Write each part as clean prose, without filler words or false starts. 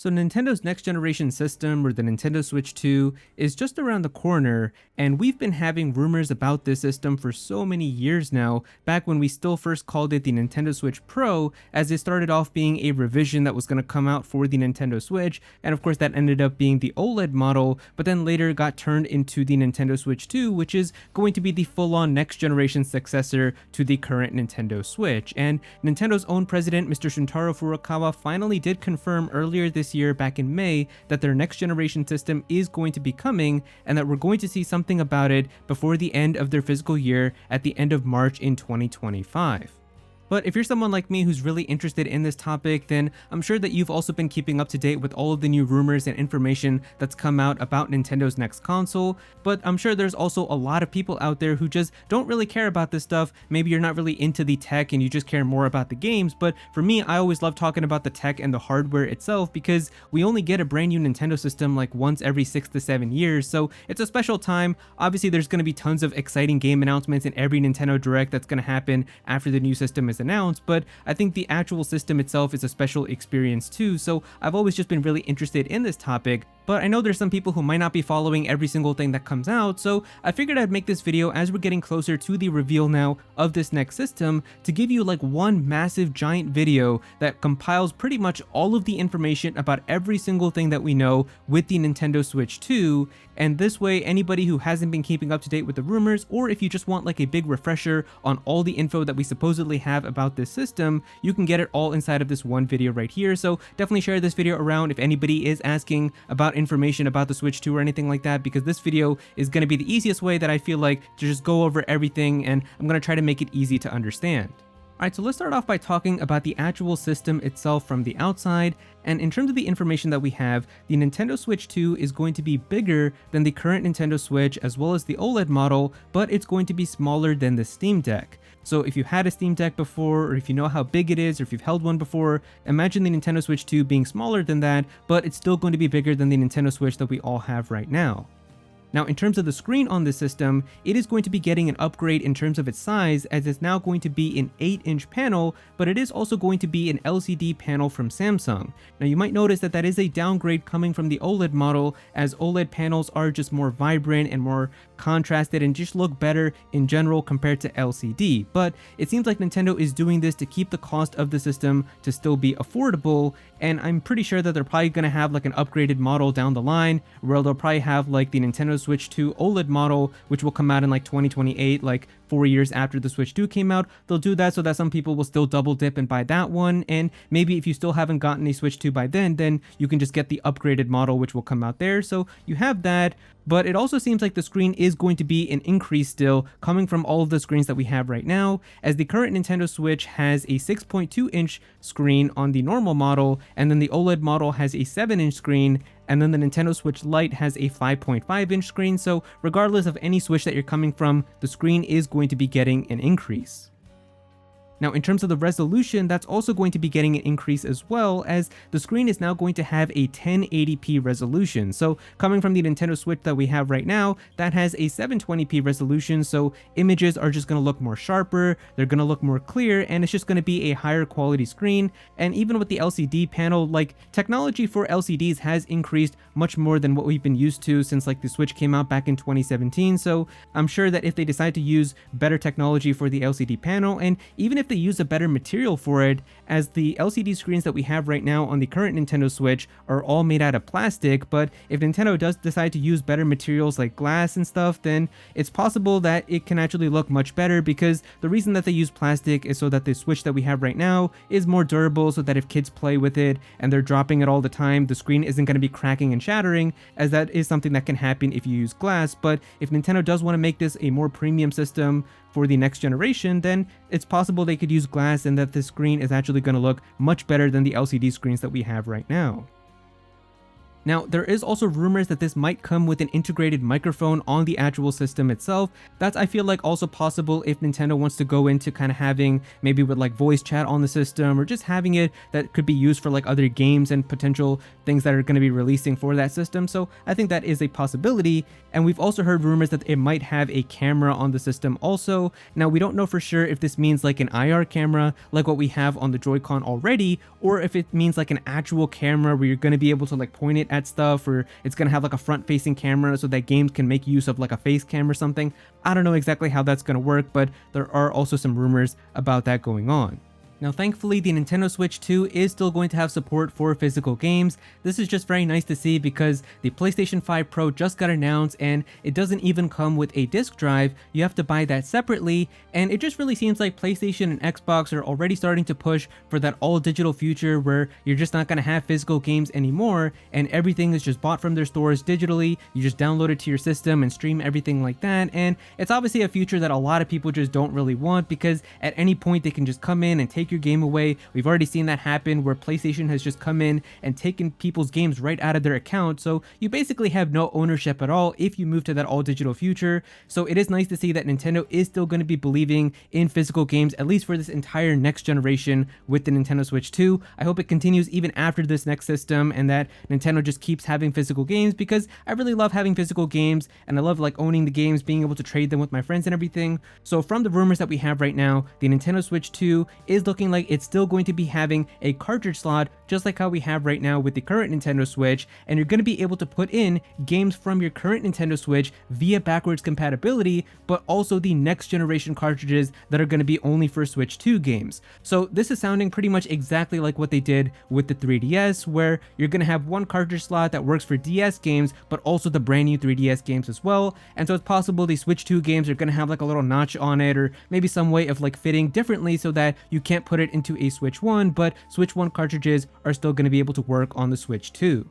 So Nintendo's next generation system, or the Nintendo Switch 2, is just around the corner, and we've been having rumors about this system for so many years now, back when we still first called it the Nintendo Switch Pro, as it started off being a revision that was going to come out for the Nintendo Switch, and of course that ended up being the OLED model, but then later got turned into the Nintendo Switch 2, which is going to be the full-on next generation successor to the current Nintendo Switch. And Nintendo's own president, Mr. Shuntaro Furukawa, finally did confirm earlier this year, back in May, that their next generation system is going to be coming, and that we're going to see something about it before the end of their fiscal year at the end of March in 2025. But if you're someone like me who's really interested in this topic, then I'm sure that you've also been keeping up to date with all of the new rumors and information that's come out about Nintendo's next console. But I'm sure there's also a lot of people out there who just don't really care about this stuff. Maybe you're not really into the tech and you just care more about the games. But for me, I always love talking about the tech and the hardware itself, because we only get a brand new Nintendo system like once every 6 to 7 years. So it's a special time. Obviously, there's going to be tons of exciting game announcements in every Nintendo Direct that's going to happen after the new system is announced, but I think the actual system itself is a special experience too, so I've always just been really interested in this topic. But I know there's some people who might not be following every single thing that comes out, so I figured I'd make this video as we're getting closer to the reveal now of this next system, to give you like one massive giant video that compiles pretty much all of the information about every single thing that we know with the Nintendo Switch 2, and this way anybody who hasn't been keeping up to date with the rumors, or if you just want like a big refresher on all the info that we supposedly have about this system, you can get it all inside of this one video right here. So definitely share this video around if anybody is asking about information about the Switch 2 or anything like that, because this video is going to be the easiest way that I feel like to just go over everything, and I'm going to try to make it easy to understand. Alright, so let's start off by talking about the actual system itself from the outside. And in terms of the information that we have, the Nintendo Switch 2 is going to be bigger than the current Nintendo Switch as well as the OLED model, but it's going to be smaller than the Steam Deck. So if you had a Steam Deck before, or if you know how big it is, or if you've held one before, imagine the Nintendo Switch 2 being smaller than that, but it's still going to be bigger than the Nintendo Switch that we all have right now. Now, in terms of the screen on this system, it is going to be getting an upgrade in terms of its size, as it's now going to be an 8-inch panel, but it is also going to be an LCD panel from Samsung. Now, you might notice that that is a downgrade coming from the OLED model, as OLED panels are just more vibrant and more contrasted and just look better in general compared to LCD. But it seems like Nintendo is doing this to keep the cost of the system to still be affordable, and I'm pretty sure that they're probably going to have like an upgraded model down the line, where they'll probably have like the Nintendo Switch 2 OLED model, which will come out in like 2028, like 4 years after the Switch 2 came out. They'll do that so that some people will still double dip and buy that one, and maybe if you still haven't gotten a Switch 2 by then you can just get the upgraded model, which will come out there. So you have that. But it also seems like the screen is going to be an increase still, coming from all of the screens that we have right now, as the current Nintendo Switch has a 6.2-inch screen on the normal model, and then the OLED model has a 7-inch screen, and then the Nintendo Switch Lite has a 5.5-inch screen. So regardless of any Switch that you're coming from, the screen is going to be getting an increase. Now, in terms of the resolution, that's also going to be getting an increase as well, as the screen is now going to have a 1080p resolution. So coming from the Nintendo Switch that we have right now, that has a 720p resolution, so images are just going to look more sharper, they're going to look more clear, and it's just going to be a higher quality screen. And even with the LCD panel, like, technology for LCDs has increased much more than what we've been used to since like the Switch came out back in 2017. So I'm sure that if they decide to use better technology for the LCD panel, and even if they use a better material for it, as the LCD screens that we have right now on the current Nintendo Switch are all made out of plastic, but if Nintendo does decide to use better materials like glass and stuff, then it's possible that it can actually look much better, because the reason that they use plastic is so that the Switch that we have right now is more durable, so that if kids play with it and they're dropping it all the time, the screen isn't going to be cracking and shattering, as that is something that can happen if you use glass. But if Nintendo does want to make this a more premium system for the next generation, then it's possible they could use glass, and that the screen is actually going to look much better than the LCD screens that we have right now. Now, there is also rumors that this might come with an integrated microphone on the actual system itself. That's, I feel like, also possible if Nintendo wants to go into kind of having maybe with like voice chat on the system, or just having it that could be used for like other games and potential things that are going to be releasing for that system. So I think that is a possibility. And we've also heard rumors that it might have a camera on the system also. Now, we don't know for sure if this means like an IR camera, like what we have on the Joy-Con already, or if it means like an actual camera where you're going to be able to like point it at stuff, or it's going to have like a front-facing camera so that games can make use of like a face cam or something. I don't know exactly how that's going to work, but there are also some rumors about that going on. Now, thankfully, the Nintendo Switch 2 is still going to have support for physical games. This is just very nice to see because the PlayStation 5 Pro just got announced and it doesn't even come with a disc drive. You have to buy that separately, and it just really seems like PlayStation and Xbox are already starting to push for that all-digital future where you're just not going to have physical games anymore and everything is just bought from their stores digitally. You just download it to your system and stream everything like that, and it's obviously a future that a lot of people just don't really want because at any point they can just come in and take your game away. We've already seen that happen where PlayStation has just come in and taken people's games right out of their account, so you basically have no ownership at all if you move to that all digital future. So it is nice to see that Nintendo is still going to be believing in physical games, at least for this entire next generation with the Nintendo Switch 2. I hope it continues even after this next system and that Nintendo just keeps having physical games, because I really love having physical games and I love like owning the games, being able to trade them with my friends and everything. So from the rumors that we have right now, the Nintendo Switch 2 is looking like it's still going to be having a cartridge slot just like how we have right now with the current Nintendo Switch, and you're going to be able to put in games from your current Nintendo Switch via backwards compatibility, but also the next generation cartridges that are going to be only for Switch 2 games. So this is sounding pretty much exactly like what they did with the 3DS, where you're going to have one cartridge slot that works for DS games, but also the brand new 3DS games as well. And so it's possible the Switch 2 games are going to have like a little notch on it, or maybe some way of like fitting differently so that you can't put it into a Switch 1, but Switch 1 cartridges are still going to be able to work on the Switch 2.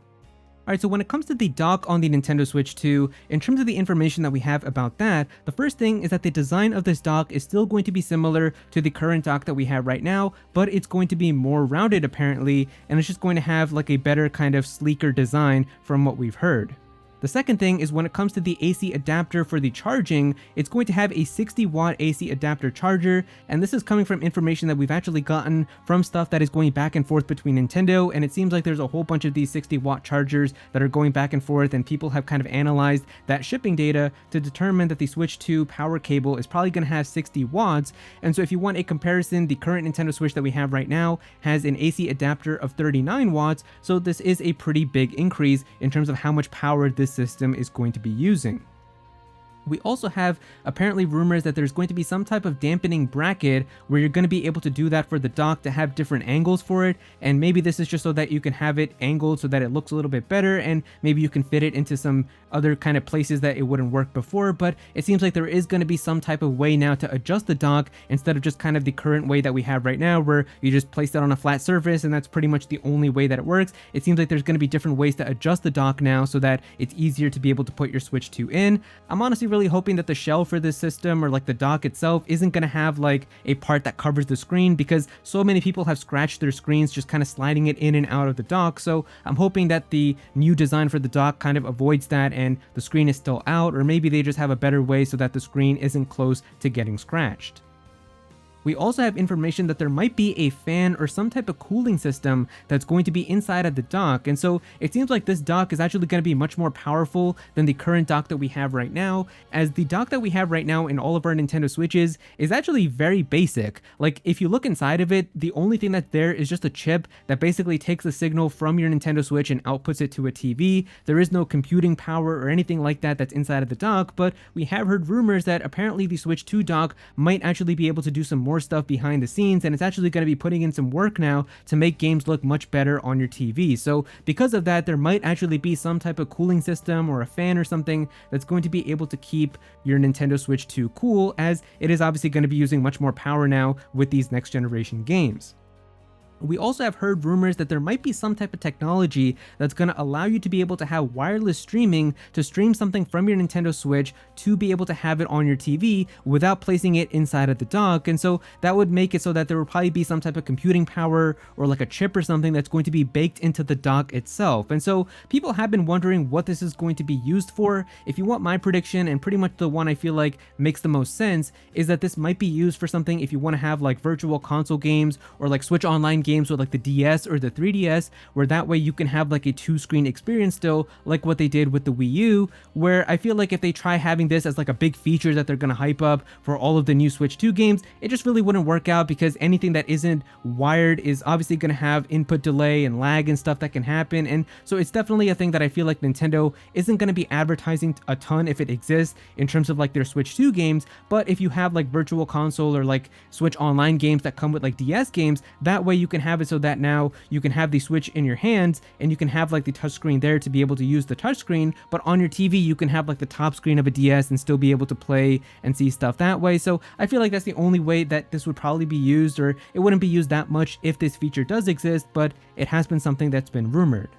Alright, so when it comes to the dock on the Nintendo Switch 2, in terms of the information that we have about that, the first thing is that the design of this dock is still going to be similar to the current dock that we have right now, but it's going to be more rounded apparently, and it's just going to have like a better kind of sleeker design from what we've heard. The second thing is when it comes to the AC adapter for the charging, it's going to have a 60-watt AC adapter charger, and this is coming from information that we've actually gotten from stuff that is going back and forth between Nintendo, and it seems like there's a whole bunch of these 60-watt chargers that are going back and forth, and people have kind of analyzed that shipping data to determine that the Switch 2 power cable is probably going to have 60 watts, and so if you want a comparison, the current Nintendo Switch that we have right now has an AC adapter of 39 watts, so this is a pretty big increase in terms of how much power this system is going to be using. We also have apparently rumors that there's going to be some type of dampening bracket where you're going to be able to do that for the dock to have different angles for it, and maybe this is just so that you can have it angled so that it looks a little bit better, and maybe you can fit it into some other kind of places that it wouldn't work before. But it seems like there is going to be some type of way now to adjust the dock instead of just kind of the current way that we have right now where you just place it on a flat surface and that's pretty much the only way that it works. It seems like there's going to be different ways to adjust the dock now so that it's easier to be able to put your Switch 2 in. I'm honestly really hoping that the shell for this system, or like the dock itself, isn't going to have like a part that covers the screen, because so many people have scratched their screens just kind of sliding it in and out of the dock. So I'm hoping that the new design for the dock kind of avoids that and the screen is still out, or maybe they just have a better way so that the screen isn't close to getting scratched. We also have information that there might be a fan or some type of cooling system that's going to be inside of the dock, and so it seems like this dock is actually going to be much more powerful than the current dock that we have right now, as the dock that we have right now in all of our Nintendo Switches is actually very basic. Like, if you look inside of it, the only thing that's there is just a chip that basically takes the signal from your Nintendo Switch and outputs it to a TV. There is no computing power or anything like that that's inside of the dock, but we have heard rumors that apparently the Switch 2 dock might actually be able to do some more stuff behind the scenes, and it's actually going to be putting in some work now to make games look much better on your TV. So because of that, there might actually be some type of cooling system or a fan or something that's going to be able to keep your Nintendo Switch 2 cool, as it is obviously going to be using much more power now with these next generation games. We also have heard rumors that there might be some type of technology that's going to allow you to be able to have wireless streaming to stream something from your Nintendo Switch to be able to have it on your TV without placing it inside of the dock. And so that would make it so that there would probably be some type of computing power or like a chip or something that's going to be baked into the dock itself. And so people have been wondering what this is going to be used for. If you want my prediction, and pretty much the one I feel like makes the most sense, is that this might be used for something if you want to have like virtual console games or like Switch Online games with like the DS or the 3DS, where that way you can have like a two-screen experience still, like what they did with the Wii U, where I feel like if they try having this as like a big feature that they're going to hype up for all of the new Switch 2 games, it just really wouldn't work out, because anything that isn't wired is obviously going to have input delay and lag and stuff that can happen. And so it's definitely a thing that I feel like Nintendo isn't going to be advertising a ton if it exists in terms of like their Switch 2 games. But if you have like virtual console or like Switch Online games that come with like DS games, that way you can have it so that now you can have the Switch in your hands and you can have like the touchscreen there to be able to use the touchscreen, but on your TV you can have like the top screen of a DS and still be able to play and see stuff that way. So I feel like that's the only way that this would probably be used, or it wouldn't be used that much if this feature does exist, but it has been something that's been rumored.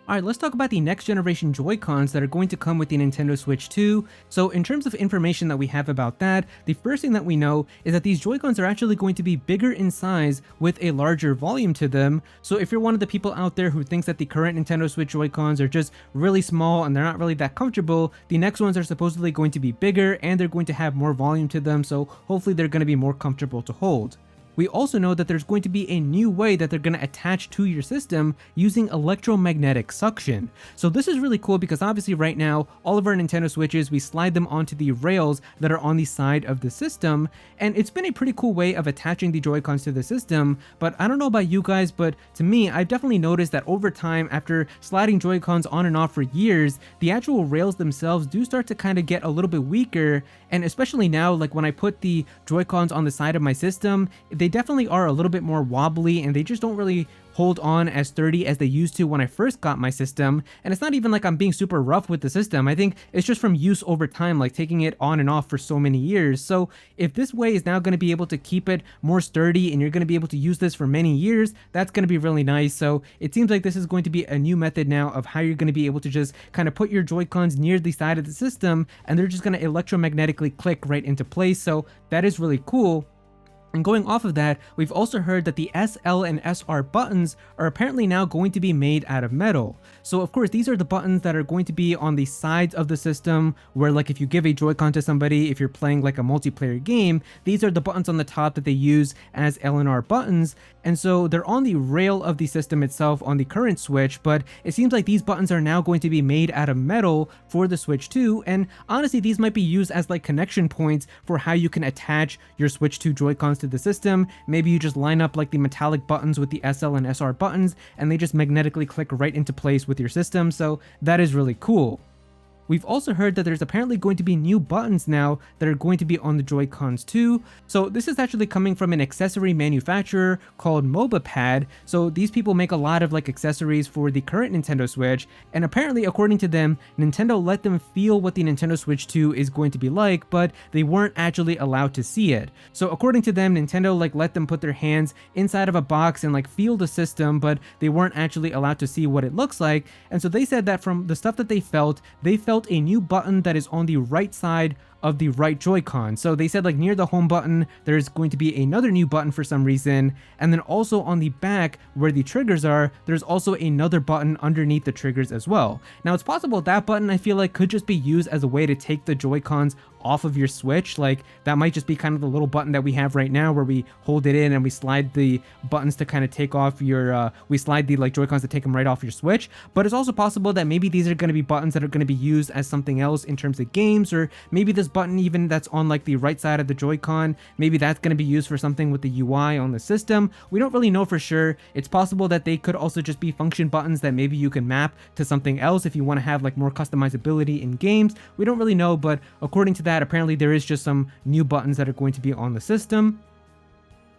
Alright, let's talk about the next generation Joy-Cons that are going to come with the Nintendo Switch 2. So in terms of information that we have about that, the first thing that we know is that these Joy-Cons are actually going to be bigger in size with a larger volume to them. So if you're one of the people out there who thinks that the current Nintendo Switch Joy-Cons are just really small and they're not really that comfortable, the next ones are supposedly going to be bigger and they're going to have more volume to them, so hopefully they're going to be more comfortable to hold. We also know that there's going to be a new way that they're going to attach to your system using electromagnetic suction. So this is really cool because obviously right now, all of our Nintendo Switches, we slide them onto the rails that are on the side of the system, and it's been a pretty cool way of attaching the Joy-Cons to the system. But I don't know about you guys, but to me, I've definitely noticed that over time, after sliding Joy-Cons on and off for years, the actual rails themselves do start to kind of get a little bit weaker. And especially now, like when I put the Joy-Cons on the side of my system, they definitely are a little bit more wobbly and they just don't really hold on as sturdy as they used to when I first got my system. And it's not even like I'm being super rough with the system. I think it's just from use over time, like taking it on and off for so many years. So if this way is now going to be able to keep it more sturdy and you're going to be able to use this for many years, that's going to be really nice. So it seems like this is going to be a new method now of how you're going to be able to just kind of put your Joy-Cons near the side of the system and they're just going to electromagnetically click right into place. So that is really cool. And going off of that, we've also heard that the S, L, and SR buttons are apparently now going to be made out of metal. So of course, these are the buttons that are going to be on the sides of the system, where like if you give a Joy-Con to somebody, if you're playing like a multiplayer game, these are the buttons on the top that they use as L and R buttons. And so they're on the rail of the system itself on the current Switch, but it seems like these buttons are now going to be made out of metal for the Switch 2. And honestly, these might be used as like connection points for how you can attach your Switch 2 Joy-Cons to the system. Maybe you just line up like the metallic buttons with the SL and SR buttons and they just magnetically click right into place with your system. So that is really cool. We've also heard that there's apparently going to be new buttons now that are going to be on the Joy-Cons too. So this is actually coming from an accessory manufacturer called MobaPad. So these people make a lot of like accessories for the current Nintendo Switch, and apparently according to them, Nintendo let them feel what the Nintendo Switch 2 is going to be like, but they weren't actually allowed to see it. So according to them, Nintendo like let them put their hands inside of a box and like feel the system, but they weren't actually allowed to see what it looks like. And so they said that from the stuff that they felt a new button that is on the right side of the right Joy-Con. So they said like near the home button, there's going to be another new button for some reason. And then also on the back where the triggers are, there's also another button underneath the triggers as well. Now it's possible that button I feel like could just be used as a way to take the Joy-Cons off of your Switch. Like that might just be kind of the little button that we have right now where we hold it in and we slide the buttons to kind of take off your, we slide the like Joy-Cons to take them right off your Switch. But it's also possible that maybe these are going to be buttons that are going to be used as something else in terms of games, or maybe this button even that's on like the right side of the Joy-Con, maybe that's going to be used for something with the UI on the system. We don't really know for sure. It's possible that they could also just be function buttons that maybe you can map to something else if you want to have like more customizability in games. We don't really know, but according to that, apparently there is just some new buttons that are going to be on the system.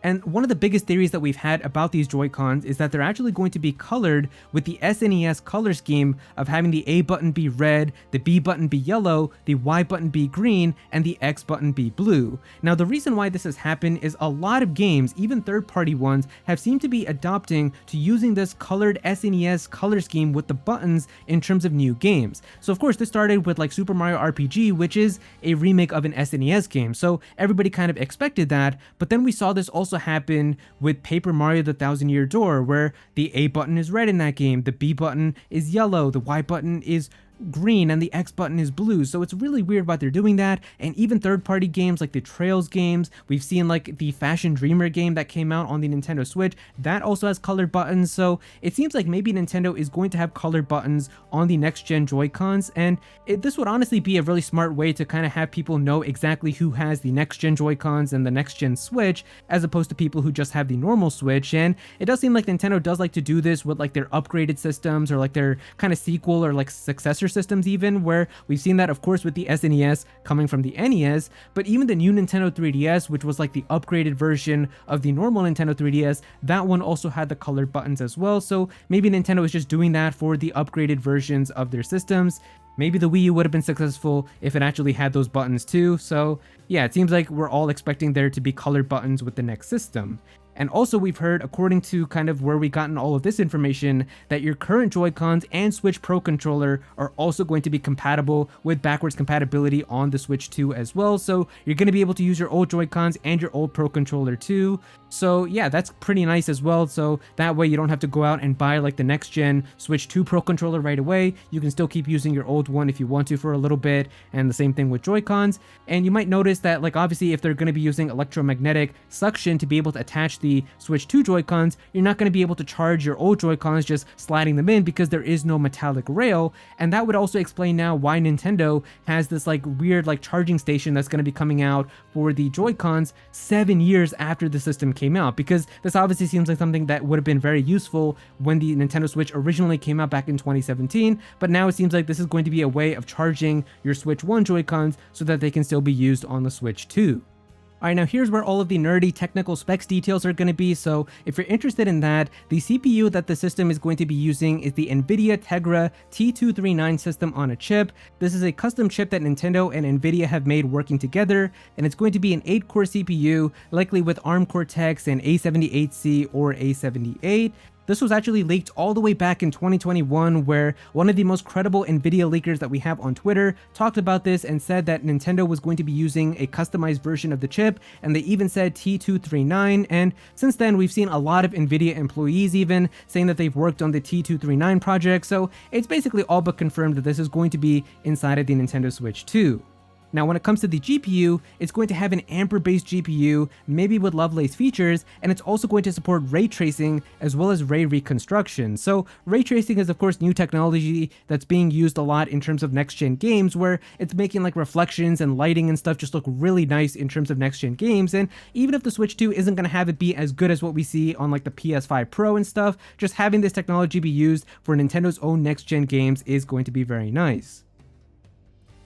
And one of the biggest theories that we've had about these Joy-Cons is that they're actually going to be colored with the SNES color scheme of having the A button be red, the B button be yellow, the Y button be green, and the X button be blue. Now, the reason why this has happened is a lot of games, even third-party ones, have seemed to be adopting to using this colored SNES color scheme with the buttons in terms of new games. So of course, this started with like Super Mario RPG, which is a remake of an SNES game, so everybody kind of expected that, but then we saw this also happen with Paper Mario: The Thousand Year Door, where the A button is red in that game, the B button is yellow, the Y button is green, and the X button is blue. So it's really weird why they're doing that. And even third-party games like the Trails games, we've seen like the Fashion Dreamer game that came out on the Nintendo Switch, that also has colored buttons. So it seems like maybe Nintendo is going to have colored buttons on the next-gen Joy-Cons, and this would honestly be a really smart way to kind of have people know exactly who has the next-gen Joy-Cons and the next-gen Switch, as opposed to people who just have the normal Switch. And it does seem like Nintendo does like to do this with like their upgraded systems, or like their kind of sequel or like successor systems even, where we've seen that of course with the SNES coming from the NES, but even the new Nintendo 3DS, which was like the upgraded version of the normal Nintendo 3DS, that one also had the colored buttons as well. So maybe Nintendo is just doing that for the upgraded versions of their systems. Maybe the Wii U would have been successful if it actually had those buttons too. So yeah, it seems like we're all expecting there to be colored buttons with the next system. And also we've heard, according to kind of where we gotten all of this information, that your current Joy-Cons and Switch Pro controller are also going to be compatible with backwards compatibility on the Switch 2 as well. So you're going to be able to use your old Joy-Cons and your old Pro controller too. So yeah, that's pretty nice as well. So that way you don't have to go out and buy like the next gen Switch 2 Pro controller right away. You can still keep using your old one if you want to for a little bit. And the same thing with Joy-Cons. And you might notice that like obviously if they're going to be using electromagnetic suction to be able to attach the Switch 2 Joy-Cons, you're not going to be able to charge your old Joy-Cons just sliding them in because there is no metallic rail. And that would also explain now why Nintendo has this like weird like charging station that's going to be coming out for the Joy-Cons 7 years after the system came out, because this obviously seems like something that would have been very useful when the Nintendo Switch originally came out back in 2017, but now it seems like this is going to be a way of charging your Switch 1 Joy-Cons so that they can still be used on the Switch 2. Alright, now here's where all of the nerdy technical specs details are going to be. So if you're interested in that, the CPU that the system is going to be using is the NVIDIA Tegra T239 system on a chip. This is a custom chip that Nintendo and NVIDIA have made working together, and it's going to be an 8-core CPU, likely with ARM Cortex and A78C or A78. This was actually leaked all the way back in 2021, where one of the most credible NVIDIA leakers that we have on Twitter talked about this and said that Nintendo was going to be using a customized version of the chip, and they even said T239, and since then we've seen a lot of NVIDIA employees even saying that they've worked on the T239 project, so it's basically all but confirmed that this is going to be inside of the Nintendo Switch 2. Now when it comes to the GPU, it's going to have an Ampere-based GPU, maybe with Lovelace features, and it's also going to support ray tracing as well as ray reconstruction. So ray tracing is of course new technology that's being used a lot in terms of next-gen games, where it's making like reflections and lighting and stuff just look really nice in terms of next-gen games. And even if the Switch 2 isn't going to have it be as good as what we see on like the PS5 Pro and stuff, just having this technology be used for Nintendo's own next-gen games is going to be very nice.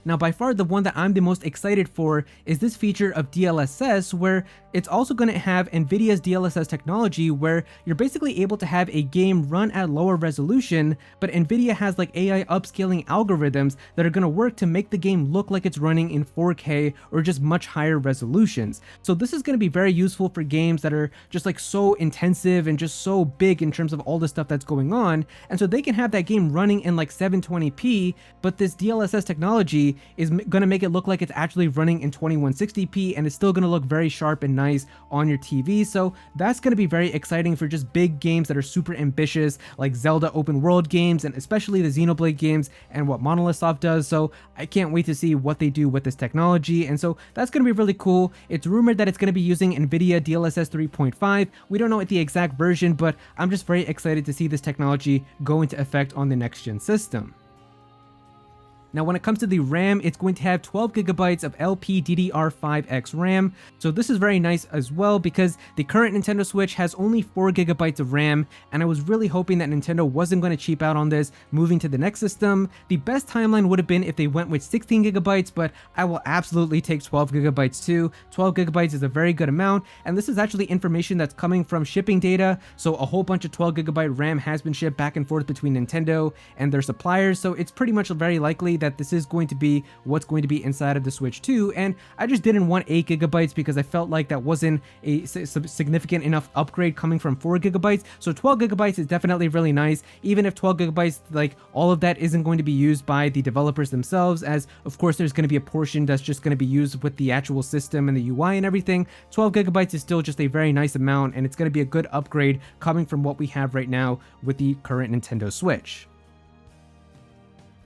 Now by far the one that I'm the most excited for is this feature of DLSS, where it's also going to have NVIDIA's DLSS technology, where you're basically able to have a game run at lower resolution, but NVIDIA has like AI upscaling algorithms that are going to work to make the game look like it's running in 4K or just much higher resolutions. So this is going to be very useful for games that are just like so intensive and just so big in terms of all the stuff that's going on, and so they can have that game running in like 720p, but this DLSS technology is going to make it look like it's actually running in 2160p, and it's still going to look very sharp and nice on your TV. So that's going to be very exciting for just big games that are super ambitious, like Zelda open world games, and especially the Xenoblade games and what Monolith Soft does. So I can't wait to see what they do with this technology, and so that's going to be really cool. It's rumored that it's going to be using NVIDIA DLSS 3.5. We don't know the exact version, but I'm just very excited to see this technology go into effect on the next gen system. Now, when it comes to the RAM, it's going to have 12 gigabytes of LPDDR5X RAM. So this is very nice as well because the current Nintendo Switch has only 4 gigabytes of RAM, and I was really hoping that Nintendo wasn't going to cheap out on this moving to the next system. The best timeline would have been if they went with 16 gigabytes, but I will absolutely take 12 gigabytes too. 12 gigabytes is a very good amount, and this is actually information that's coming from shipping data. So a whole bunch of 12 gigabyte RAM has been shipped back and forth between Nintendo and their suppliers. So it's pretty much very likely that this is going to be what's going to be inside of the Switch 2, and I just didn't want 8 gigabytes because I felt like that wasn't a significant enough upgrade coming from 4 gigabytes. So 12 gigabytes is definitely really nice, even if 12 gigabytes, like all of that isn't going to be used by the developers themselves, as of course there's going to be a portion that's just going to be used with the actual system and the UI and everything. 12 gigabytes is still just a very nice amount, and it's going to be a good upgrade coming from what we have right now with the current Nintendo Switch.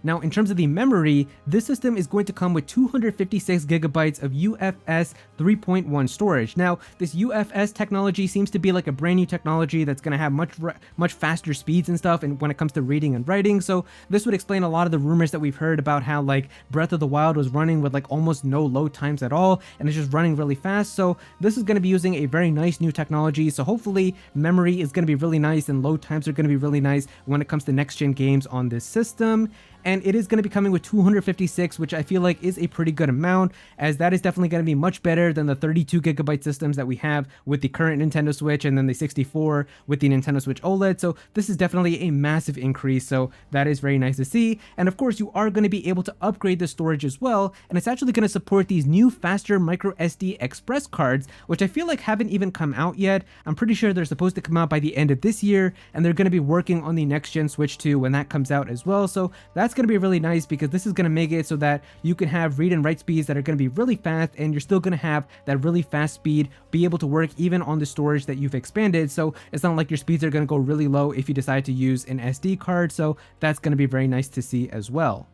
Now, in terms of the memory, this system is going to come with 256 gigabytes of UFS 3.1 storage. Now, this UFS technology seems to be like a brand new technology that's going to have much faster speeds and stuff, and when it comes to reading and writing. So this would explain a lot of the rumors that we've heard about how like Breath of the Wild was running with like almost no load times at all, and it's just running really fast. So this is going to be using a very nice new technology. So hopefully memory is going to be really nice and load times are going to be really nice when it comes to next gen games on this system. And it is going to be coming with 256, which I feel like is a pretty good amount, as that is definitely going to be much better than the 32 gigabyte systems that we have with the current Nintendo Switch, and then the 64 with the Nintendo Switch OLED. So this is definitely a massive increase, so that is very nice to see. And of course, you are going to be able to upgrade the storage as well, and it's actually going to support these new faster micro SD express cards, which I feel like haven't even come out yet. I'm pretty sure they're supposed to come out by the end of this year, and they're going to be working on the next gen Switch 2 when that comes out as well. So that's going to be really nice because this is going to make it so that you can have read and write speeds that are going to be really fast, and you're still going to have that really fast speed be able to work even on the storage that you've expanded. So it's not like your speeds are going to go really low if you decide to use an SD card. So that's going to be very nice to see as well.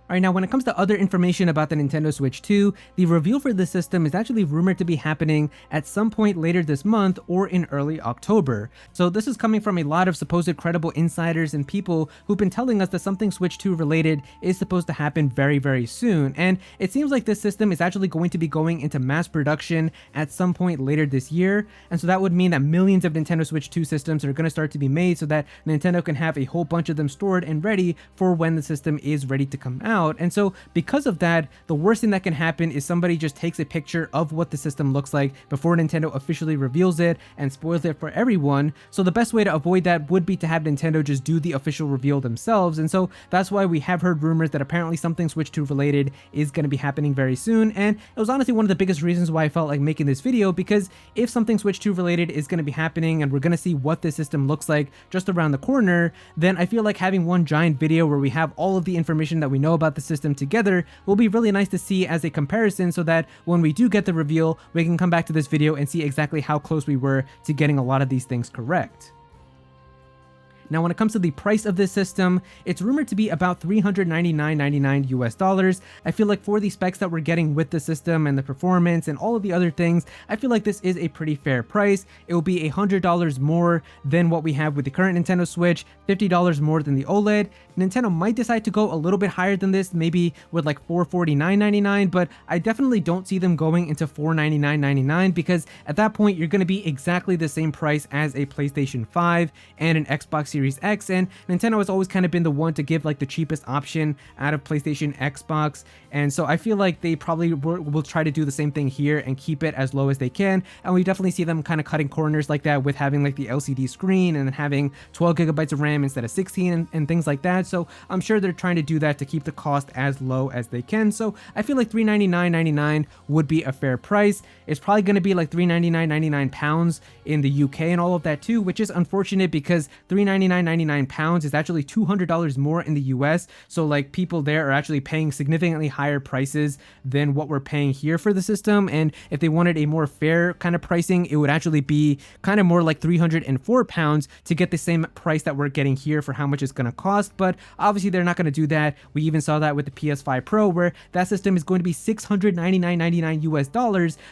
Alright, now when it comes to other information about the Nintendo Switch 2, the reveal for this system is actually rumored to be happening at some point later this month or in early October. So this is coming from a lot of supposed credible insiders and people who've been telling us that something Switch 2 related is supposed to happen very, very soon. And it seems like this system is actually going to be going into mass production at some point later this year. And so that would mean that millions of Nintendo Switch 2 systems are going to start to be made so that Nintendo can have a whole bunch of them stored and ready for when the system is ready to come out. And so because of that, the worst thing that can happen is somebody just takes a picture of what the system looks like before Nintendo officially reveals it and spoils it for everyone. So the best way to avoid that would be to have Nintendo just do the official reveal themselves. And so that's why we have heard rumors that apparently something Switch 2 related is going to be happening very soon. And it was honestly one of the biggest reasons why I felt like making this video, because if something Switch 2 related is going to be happening and we're going to see what this system looks like just around the corner, then I feel like having one giant video where we have all of the information that we know about the system together will be really nice to see as a comparison, so that when we do get the reveal, we can come back to this video and see exactly how close we were to getting a lot of these things correct. Now, when it comes to the price of this system, it's rumored to be about $399.99 US. I feel like for the specs that we're getting with the system and the performance and all of the other things, I feel like this is a pretty fair price. It will be $100 more than what we have with the current Nintendo Switch, $50 more than the OLED. Nintendo might decide to go a little bit higher than this, maybe with like $449.99, but I definitely don't see them going into $499.99, because at that point, you're going to be exactly the same price as a PlayStation 5 and an Xbox Series X, and Nintendo has always kind of been the one to give like the cheapest option out of PlayStation, Xbox, and so I feel like they probably will try to do the same thing here and keep it as low as they can. And we definitely see them kind of cutting corners like that with having like the LCD screen and having 12 gigabytes of RAM instead of 16 and things like that. So I'm sure they're trying to do that to keep the cost as low as they can. So I feel like $399.99 would be a fair price. It's probably going to be like £399.99 in the UK and all of that too, which is unfortunate because £399.99 is actually $200 more in the US. So like people there are actually paying significantly higher prices than what we're paying here for the system. And if they wanted a more fair kind of pricing, it would actually be kind of more like £304 to get the same price that we're getting here for how much it's going to cost. But obviously they're not going to do that. We even saw that with the PS5 Pro, where that system is going to be $699.99 US,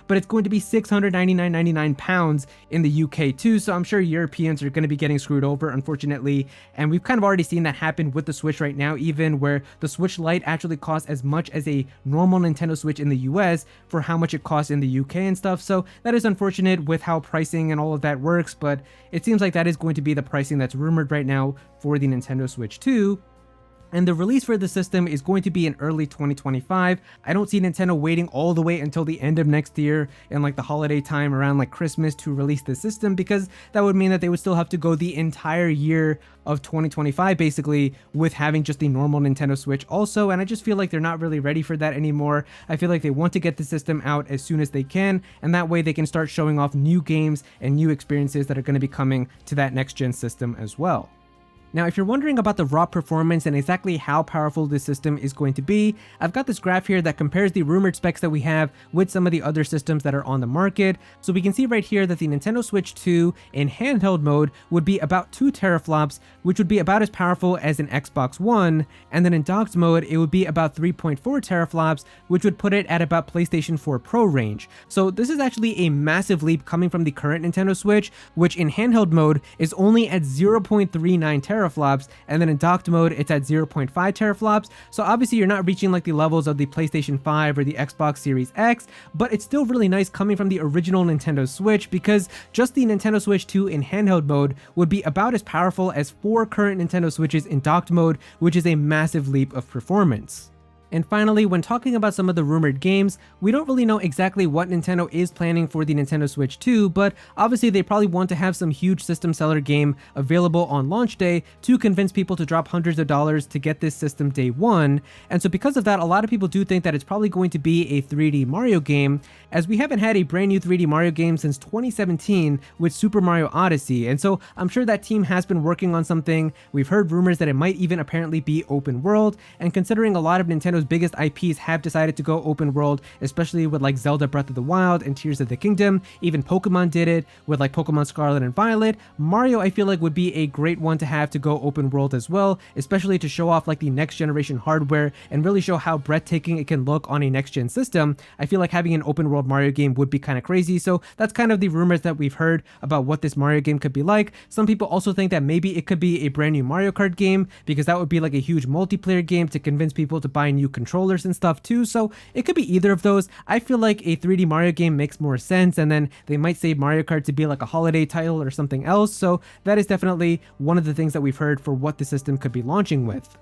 but it's going to be £699.99 in the UK too. So I'm sure Europeans are going to be getting screwed over, unfortunately, unfortunately. And we've kind of already seen that happen with the Switch right now, even where the Switch Lite actually costs as much as a normal Nintendo Switch in the US for how much it costs in the UK and stuff. So that is unfortunate with how pricing and all of that works, but it seems like that is going to be the pricing that's rumored right now for the Nintendo Switch 2. And the release for the system is going to be in early 2025. I don't see Nintendo waiting all the way until the end of next year in like the holiday time around like Christmas to release the system, because that would mean that they would still have to go the entire year of 2025 basically with having just the normal Nintendo Switch also, and I just feel like they're not really ready for that anymore. I feel like they want to get the system out as soon as they can, and that way they can start showing off new games and new experiences that are going to be coming to that next gen system as well. Now, if you're wondering about the raw performance and exactly how powerful this system is going to be, I've got this graph here that compares the rumored specs that we have with some of the other systems that are on the market. So we can see right here that the Nintendo Switch 2 in handheld mode would be about 2 teraflops, which would be about as powerful as an Xbox One, and then in docked mode, it would be about 3.4 teraflops, which would put it at about PlayStation 4 Pro range. So this is actually a massive leap coming from the current Nintendo Switch, which in handheld mode is only at 0.39 teraflops, and then in docked mode it's at 0.5 teraflops. So obviously you're not reaching like the levels of the PlayStation 5 or the Xbox Series X, but it's still really nice coming from the original Nintendo Switch, because just the Nintendo Switch 2 in handheld mode would be about as powerful as 4 current Nintendo Switches in docked mode, which is a massive leap of performance. And finally, when talking about some of the rumored games, we don't really know exactly what Nintendo is planning for the Nintendo Switch 2, but obviously they probably want to have some huge system seller game available on launch day to convince people to drop hundreds of dollars to get this system day one. And so because of that, a lot of people do think that it's probably going to be a 3D Mario game, as we haven't had a brand new 3D Mario game since 2017 with Super Mario Odyssey. And so I'm sure that team has been working on something. We've heard rumors that it might even apparently be open world, and considering a lot of Nintendo's biggest IPs have decided to go open world, especially with like Zelda Breath of the Wild and Tears of the Kingdom. Even Pokemon did it with like Pokemon Scarlet and Violet. Mario, I feel like, would be a great one to have to go open world as well, especially to show off like the next generation hardware and really show how breathtaking it can look on a next gen system. I feel like having an open world Mario game would be kind of crazy. So that's kind of the rumors that we've heard about what this Mario game could be like. Some people also think that maybe it could be a brand new Mario Kart game, because that would be like a huge multiplayer game to convince people to buy new controllers and stuff too. So it could be either of those. I feel like a 3D Mario game makes more sense, and then they might save Mario Kart to be like a holiday title or something else. So that is definitely one of the things that we've heard for what the system could be launching with.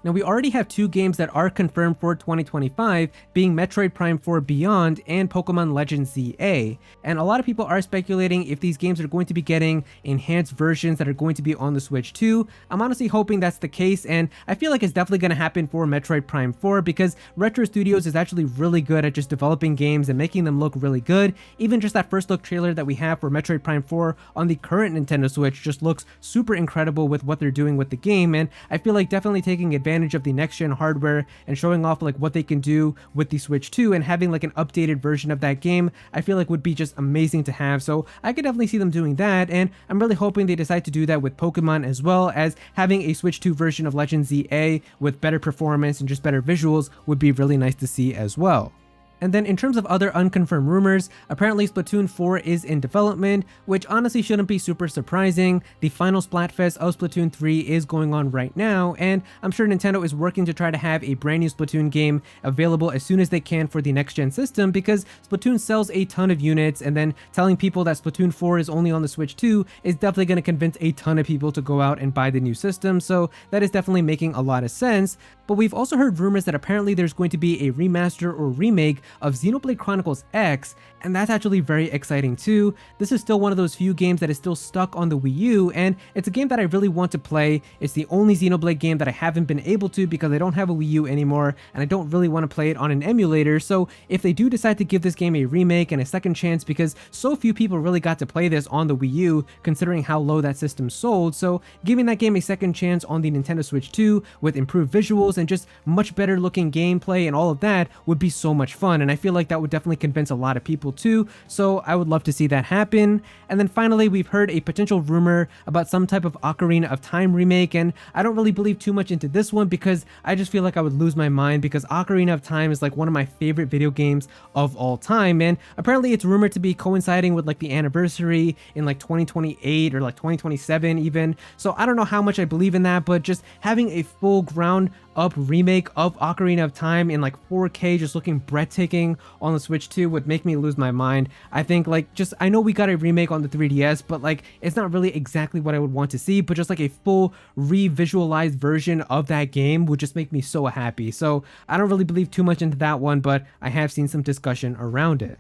Now, we already have 2 games that are confirmed for 2025, being Metroid Prime 4 Beyond and Pokemon Legends ZA. And a lot of people are speculating if these games are going to be getting enhanced versions that are going to be on the Switch 2. I'm honestly hoping that's the case, and I feel like it's definitely going to happen for Metroid Prime 4, because Retro Studios is actually really good at just developing games and making them look really good. Even just that first look trailer that we have for Metroid Prime 4 on the current Nintendo Switch just looks super incredible with what they're doing with the game, and I feel like definitely taking advantage of the next gen hardware and showing off like what they can do with the Switch 2 and having like an updated version of that game, I feel like would be just amazing to have. So I could definitely see them doing that, and I'm really hoping they decide to do that with Pokemon, as well as having a Switch 2 version of Legends ZA with better performance and just better visuals would be really nice to see as well. And then in terms of other unconfirmed rumors, apparently Splatoon 4 is in development, which honestly shouldn't be super surprising. The final Splatfest of Splatoon 3 is going on right now, and I'm sure Nintendo is working to try to have a brand new Splatoon game available as soon as they can for the next gen system, because Splatoon sells a ton of units, and then telling people that Splatoon 4 is only on the Switch 2 is definitely going to convince a ton of people to go out and buy the new system, so that is definitely making a lot of sense. But we've also heard rumors that apparently there's going to be a remaster or remake of Xenoblade Chronicles X, and that's actually very exciting too. This is still one of those few games that is still stuck on the Wii U, and it's a game that I really want to play. It's the only Xenoblade game that I haven't been able to because I don't have a Wii U anymore, and I don't really want to play it on an emulator. So if they do decide to give this game a remake and a second chance, because so few people really got to play this on the Wii U considering how low that system sold, so giving that game a second chance on the Nintendo Switch 2 with improved visuals and just much better looking gameplay and all of that would be so much fun. fun, and I feel like that would definitely convince a lot of people too, so I would love to see that happen. And then finally, we've heard a potential rumor about some type of Ocarina of Time remake, and I don't really believe too much into this one because I just feel like I would lose my mind, because Ocarina of Time is like one of my favorite video games of all time, and apparently it's rumored to be coinciding with like the anniversary in like 2028 or like 2027 even. So I don't know how much I believe in that, but just having a full ground up remake of Ocarina of Time in like 4K just looking breathtaking on the Switch 2 would make me lose my mind. I think like just, I know we got a remake on the 3DS, but like it's not really exactly what I would want to see, but just like a full re-visualized version of that game would just make me so happy. So I don't really believe too much into that one, but I have seen some discussion around it.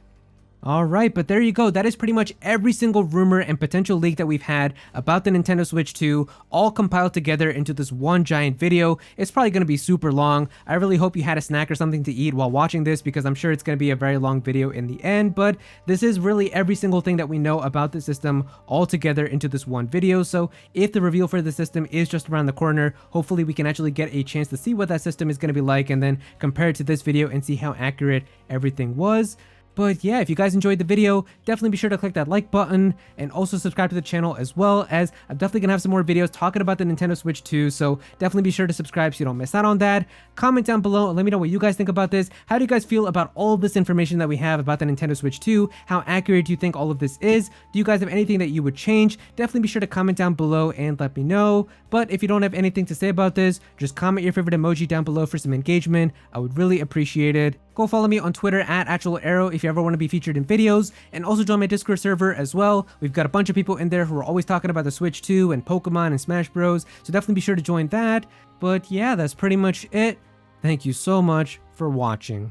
Alright, but there you go. That is pretty much every single rumor and potential leak that we've had about the Nintendo Switch 2, all compiled together into this one giant video. It's probably going to be super long. I really hope you had a snack or something to eat while watching this, because I'm sure it's going to be a very long video in the end, but this is really every single thing that we know about the system all together into this one video. So if the reveal for the system is just around the corner, hopefully we can actually get a chance to see what that system is going to be like and then compare it to this video and see how accurate everything was. But yeah, if you guys enjoyed the video, definitely be sure to click that like button and also subscribe to the channel, as well as I'm definitely gonna have some more videos talking about the Nintendo Switch 2, so definitely be sure to subscribe so you don't miss out on that. Comment down below and let me know what you guys think about this. How do you guys feel about all of this information that we have about the Nintendo Switch 2? How accurate do you think all of this is? Do you guys have anything that you would change? Definitely be sure to comment down below and let me know. But if you don't have anything to say about this, just comment your favorite emoji down below for some engagement. I would really appreciate it. Go follow me on Twitter at @Aero if you ever want to be featured in videos, and also join my Discord server as well. We've got a bunch of people in there who are always talking about the Switch 2 and Pokemon and Smash Bros, so definitely be sure to join that. But yeah, that's pretty much it. Thank you so much for watching.